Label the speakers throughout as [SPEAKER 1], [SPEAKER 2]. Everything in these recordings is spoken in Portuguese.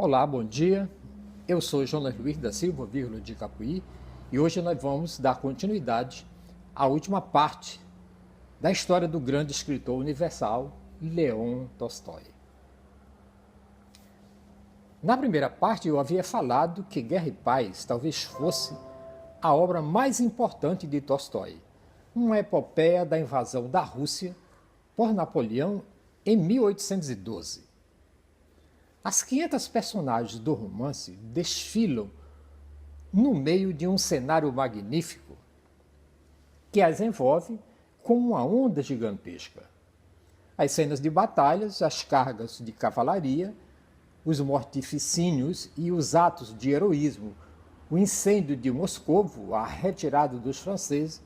[SPEAKER 1] Olá, bom dia. Eu sou Jonas Luiz da Silva, de Capuí, e hoje nós vamos dar continuidade à última parte da história do grande escritor universal Leon Tolstói. Na primeira parte eu havia falado que Guerra e Paz talvez fosse a obra mais importante de Tolstói, uma epopeia da invasão da Rússia por Napoleão em 1812. As 500 personagens do romance desfilam no meio de um cenário magnífico que as envolve com uma onda gigantesca. As cenas de batalhas, as cargas de cavalaria, os mortificínios e os atos de heroísmo, o incêndio de Moscovo, a retirada dos franceses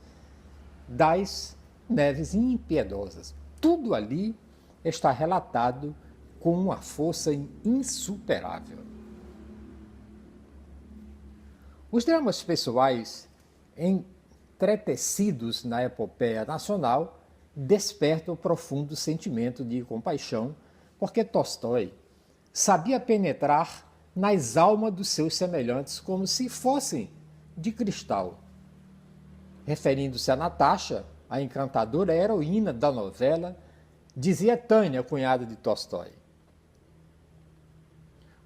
[SPEAKER 1] das neves impiedosas. Tudo ali está relatado com uma força insuperável. Os dramas pessoais entretecidos na epopeia nacional despertam profundo sentimento de compaixão, porque Tolstói sabia penetrar nas almas dos seus semelhantes como se fossem de cristal. Referindo-se a Natasha, a encantadora heroína da novela, dizia Tânia, cunhada de Tolstói: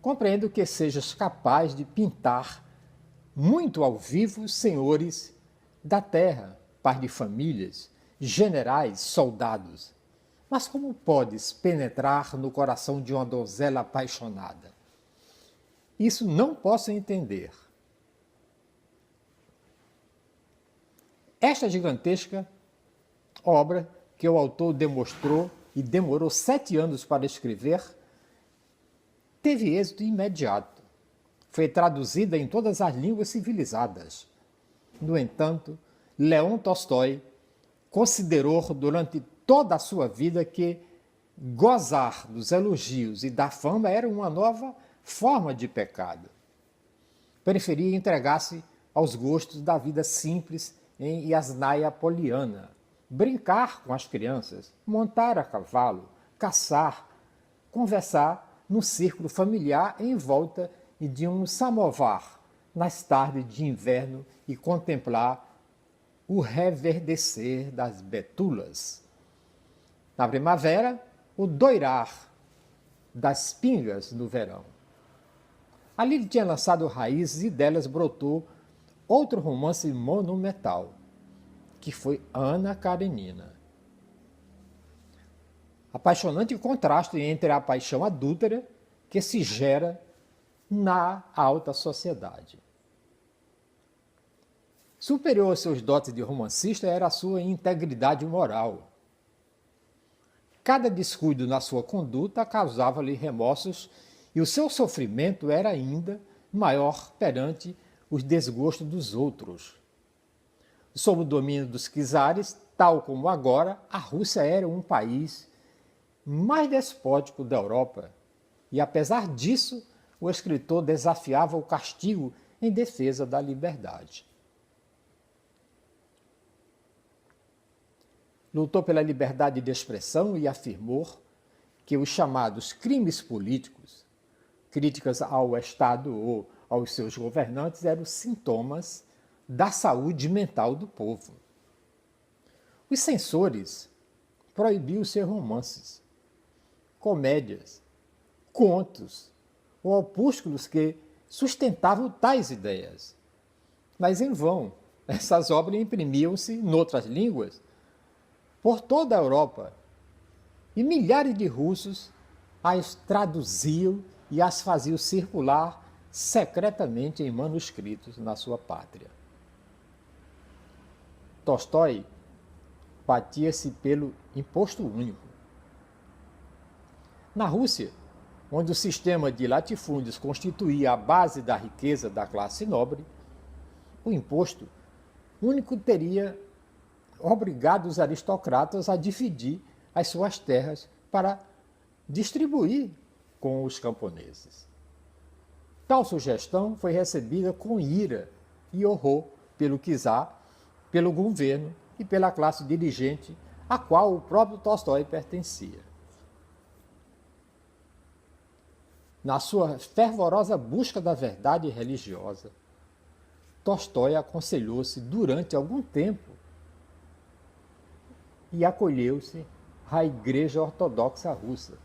[SPEAKER 1] compreendo que sejas capaz de pintar muito ao vivo senhores da terra, pais de famílias, generais, soldados. Mas como podes penetrar no coração de uma donzela apaixonada? Isso não posso entender. Esta gigantesca obra que o autor demonstrou e demorou 7 anos para escrever, teve êxito imediato. Foi traduzida em todas as línguas civilizadas. No entanto, Leon Tolstói considerou durante toda a sua vida que gozar dos elogios e da fama era uma nova forma de pecado. Preferia entregar-se aos gostos da vida simples em Yasnaya Poliana, brincar com as crianças, montar a cavalo, caçar, conversar num círculo familiar em volta de um samovar nas tardes de inverno e contemplar o reverdecer das betulas. Na primavera, o doirar das pingas no verão. Ali ele tinha lançado raízes e delas brotou outro romance monumental, que foi Ana Karenina. Apaixonante contraste entre a paixão adúltera que se gera na alta sociedade. Superior aos seus dotes de romancista era a sua integridade moral. Cada descuido na sua conduta causava-lhe remorsos e o seu sofrimento era ainda maior perante os desgostos dos outros. Sob o domínio dos czares, tal como agora, a Rússia era um país mais despótico da Europa, e apesar disso, o escritor desafiava o castigo em defesa da liberdade. Lutou pela liberdade de expressão e afirmou que os chamados crimes políticos, críticas ao Estado ou aos seus governantes, eram sintomas da saúde mental do povo. Os censores proibiam seus romances, comédias, contos ou opúsculos que sustentavam tais ideias. Mas em vão, essas obras imprimiam-se noutras línguas por toda a Europa e milhares de russos as traduziam e as faziam circular secretamente em manuscritos na sua pátria. Tolstói batia-se pelo imposto único. Na Rússia, onde o sistema de latifúndios constituía a base da riqueza da classe nobre, o imposto único teria obrigado os aristocratas a dividir as suas terras para distribuir com os camponeses. Tal sugestão foi recebida com ira e horror pelo czar, pelo governo e pela classe dirigente a qual o próprio Tolstói pertencia. Na sua fervorosa busca da verdade religiosa, Tolstói aconselhou-se durante algum tempo e acolheu-se à Igreja Ortodoxa Russa.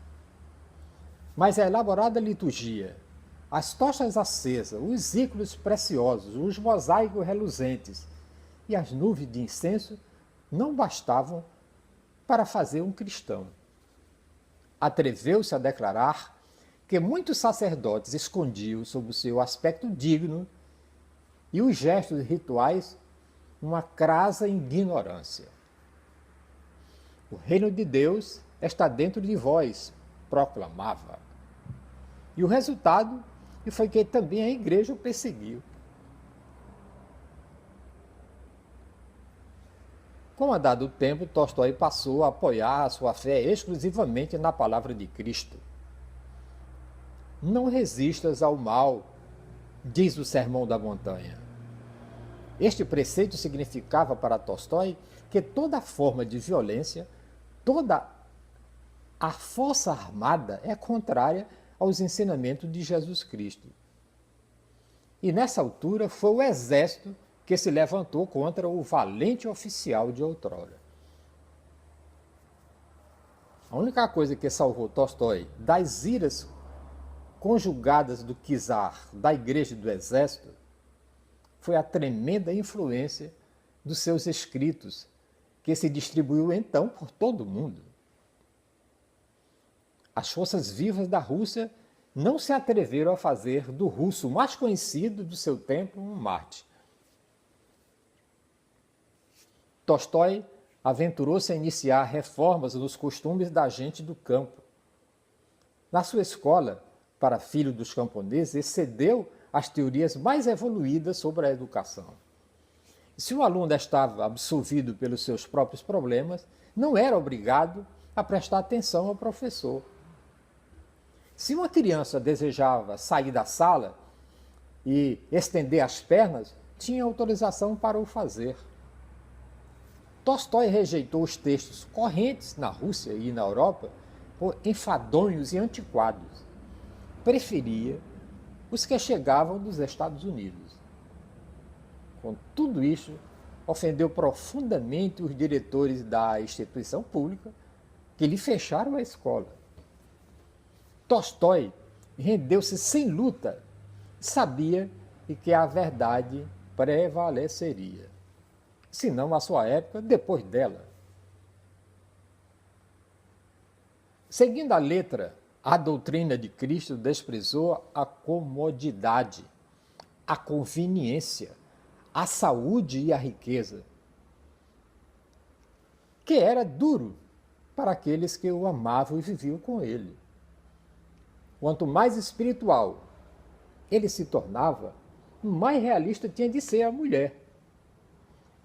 [SPEAKER 1] Mas a elaborada liturgia, as tochas acesas, os ícones preciosos, os mosaicos reluzentes e as nuvens de incenso não bastavam para fazer um cristão. Atreveu-se a declarar que muitos sacerdotes escondiam sob o seu aspecto digno e os gestos rituais uma crasa ignorância. O reino de Deus está dentro de vós, proclamava. E o resultado foi que também a igreja o perseguiu. Com o andar do tempo, Tolstói passou a apoiar a sua fé exclusivamente na palavra de Cristo. Não resistas ao mal, diz o Sermão da Montanha. Este preceito significava para Tolstói que toda forma de violência, toda a força armada é contrária aos ensinamentos de Jesus Cristo. E nessa altura foi o exército que se levantou contra o valente oficial de outrora. A única coisa que salvou Tolstói das iras conjugadas do czar, da igreja e do exército foi a tremenda influência dos seus escritos, que se distribuiu então por todo o mundo. As forças vivas da Rússia não se atreveram a fazer do russo mais conhecido do seu tempo um mártir. Tolstói aventurou-se a iniciar reformas nos costumes da gente do campo. Na sua escola, para filho dos camponeses, excedeu as teorias mais evoluídas sobre a educação. Se o aluno estava absorvido pelos seus próprios problemas, não era obrigado a prestar atenção ao professor. Se uma criança desejava sair da sala e estender as pernas, tinha autorização para o fazer. Tolstói rejeitou os textos correntes na Rússia e na Europa por enfadonhos e antiquados. Preferia os que chegavam dos Estados Unidos. Com tudo isso, ofendeu profundamente os diretores da instituição pública que lhe fecharam a escola. Tolstói rendeu-se sem luta, sabia que a verdade prevaleceria. Se não à sua época, depois dela. Seguindo a letra, a doutrina de Cristo desprezou a comodidade, a conveniência, a saúde e a riqueza, que era duro para aqueles que o amavam e viviam com ele. Quanto mais espiritual ele se tornava, mais realista tinha de ser a mulher.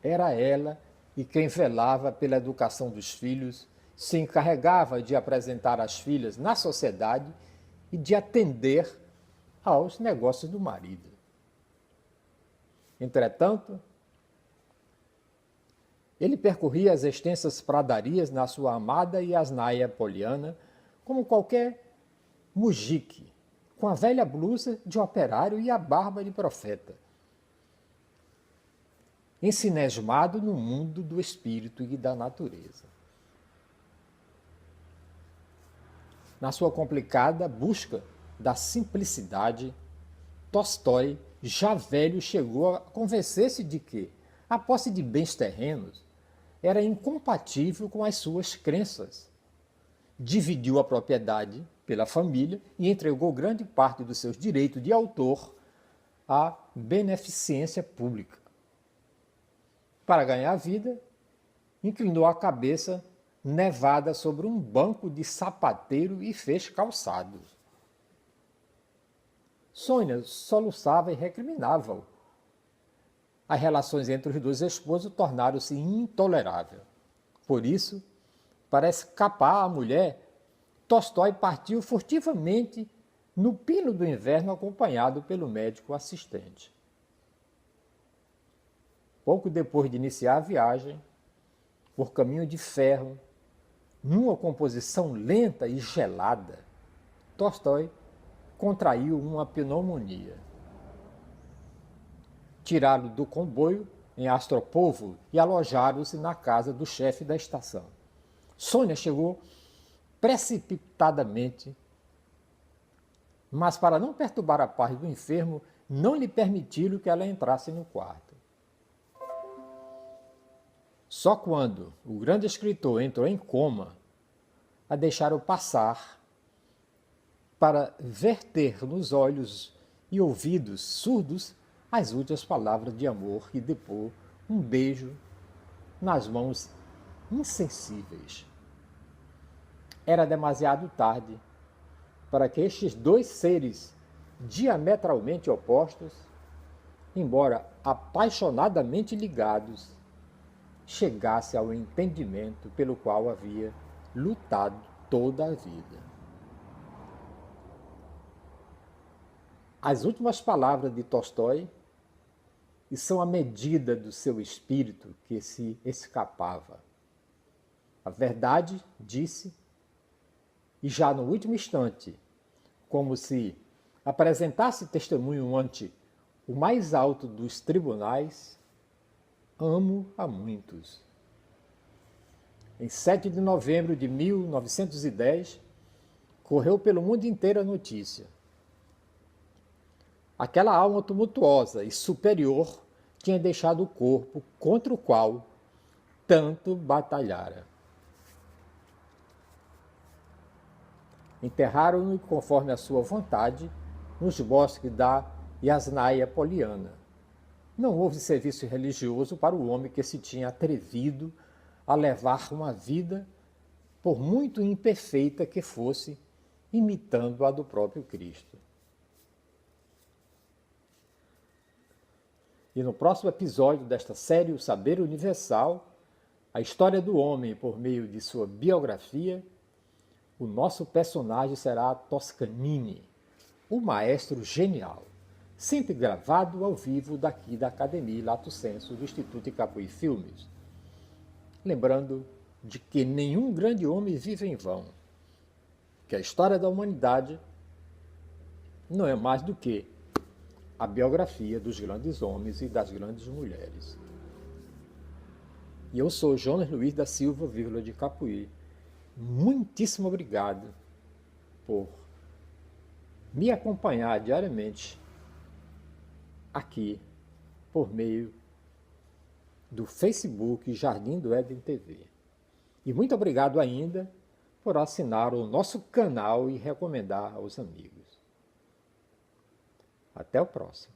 [SPEAKER 1] Era ela e quem velava pela educação dos filhos, se encarregava de apresentar as filhas na sociedade e de atender aos negócios do marido. Entretanto, ele percorria as extensas pradarias na sua amada e asnaia poliana como qualquer mujique, com a velha blusa de operário e a barba de profeta, ensinesmado no mundo do espírito e da natureza. Na sua complicada busca da simplicidade, Tolstói, já velho, chegou a convencer-se de que a posse de bens terrenos era incompatível com as suas crenças. Dividiu a propriedade pela família e entregou grande parte dos seus direitos de autor à beneficência pública. Para ganhar a vida, inclinou a cabeça nevada sobre um banco de sapateiro e fez calçados. Sônia soluçava e recriminava-o. As relações entre os dois esposos tornaram-se intoleráveis. Por isso, para escapar à mulher, Tolstói partiu furtivamente no pino do inverno acompanhado pelo médico assistente. Pouco depois de iniciar a viagem, por caminho de ferro, numa composição lenta e gelada, Tolstói contraiu uma pneumonia. Tiraram do comboio em Astropovo e alojaram-se na casa do chefe da estação. Sônia chegou precipitadamente, mas para não perturbar a paz do enfermo, não lhe permitiram que ela entrasse no quarto. Só quando o grande escritor entrou em coma, a deixaram passar para verter nos olhos e ouvidos surdos as últimas palavras de amor e depois um beijo nas mãos insensíveis. Era demasiado tarde para que estes dois seres diametralmente opostos, embora apaixonadamente ligados, chegassem ao entendimento pelo qual havia lutado toda a vida. As últimas palavras de Tolstói são a medida do seu espírito que se escapava. A verdade, disse, e já no último instante, como se apresentasse testemunho ante o mais alto dos tribunais, amo a muitos. Em 7 de novembro de 1910, correu pelo mundo inteiro a notícia. Aquela alma tumultuosa e superior tinha deixado o corpo contra o qual tanto batalhara. Enterraram-no conforme a sua vontade nos bosques da Yasnaya Poliana. Não houve serviço religioso para o homem que se tinha atrevido a levar uma vida, por muito imperfeita que fosse, imitando a do próprio Cristo. E no próximo episódio desta série O Saber Universal, a história do homem por meio de sua biografia, o nosso personagem será Toscanini, o maestro genial, sempre gravado ao vivo daqui da Academia Lato Sensu do Instituto Capuí Filmes. Lembrando de que nenhum grande homem vive em vão, que a história da humanidade não é mais do que a biografia dos grandes homens e das grandes mulheres. E eu sou Jonas Luiz da Silva, de Capuí. Muitíssimo obrigado por me acompanhar diariamente aqui por meio do Facebook Jardim do Éden TV. E muito obrigado ainda por assinar o nosso canal e recomendar aos amigos. Até o próximo.